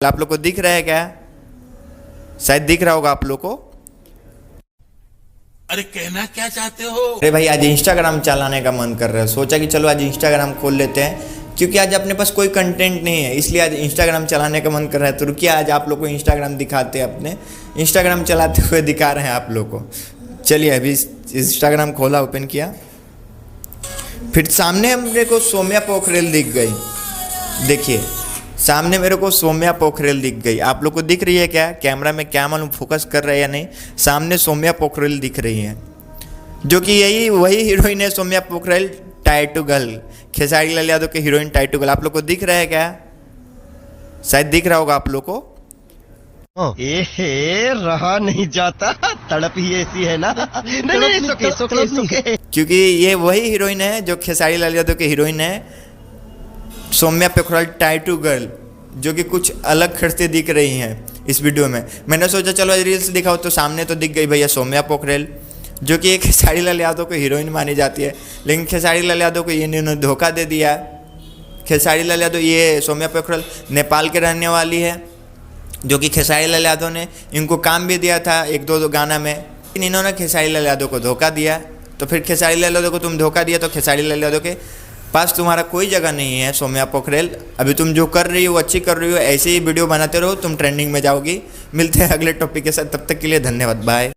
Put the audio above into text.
आप लोग को दिख रहा है क्या? शायद दिख रहा होगा आप लोग को। अरे कहना क्या चाहते हो? अरे भाई आज इंस्टाग्राम चलाने का मन कर रहा है, सोचा कि चलो आज इंस्टाग्राम खोल लेते हैं, क्योंकि आज अपने पास कोई कंटेंट नहीं है, इसलिए आज इंस्टाग्राम चलाने का मन कर रहा है। तो रुकिए आज आप लोग को इंस्टाग्राम दिखाते हैं, अपने इंस्टाग्राम चलाते हुए दिखा रहे हैं आप लोग को। चलिए अभी इंस्टाग्राम खोला, ओपन किया, फिर सामने मेरे को सौम्या पोखरेल दिख गई। देखिए सामने मेरे को सौम्या पोखरेल दिख गई। आप लोग को दिख रही है क्या? कैमरा में क्या मालूम फोकस कर रहा है या नहीं। सामने सौम्या पोखरेल दिख रही है, जो कि यही वही हीरोइन है सौम्या पोखरेल, टाइटू गर्ल, खेसारी लाल यादव के हीरोइन टाइटू गर्ल। आप लोग को दिख रहा है क्या? शायद दिख रहा होगा आप लोग को। रहा नहीं जाता, तड़प ही ऐसी है ना। नहीं, क्योंकि ये वही हीरोइन है जो खेसारी लाल यादव के हीरोइन है, सौम्या पोखरेल टाइटू गर्ल, जो कि कुछ अलग खर्चे दिख रही हैं इस वीडियो में। मैंने सोचा चलो रील्स दिखाओ, तो सामने तो दिख गई भैया सौम्या पोखरेल, जो कि एक खेसारी लाल यादव को हीरोइन मानी जाती है। लेकिन खेसारी लाल यादव को ये इन्होंने धोखा दे दिया। खेसारी लाल यादव, ये सौम्या पोखरेल नेपाल के रहने वाली है, जो कि खेसारी लाल यादव ने इनको काम भी दिया था एक दो गाना में, लेकिन इन्होंने खेसारी लाल यादव को धोखा दिया। तो फिर खेसारी लाल यादव को तुम धोखा दिया, तो खेसारी लाल यादव के पास तुम्हारा कोई जगह नहीं है सौम्या पोखरेल। अभी तुम जो कर रही हो वो अच्छी कर रही हो, ऐसे ही वीडियो बनाते रहो, तुम ट्रेंडिंग में जाओगी। मिलते हैं अगले टॉपिक के साथ, तब तक के लिए धन्यवाद, बाय।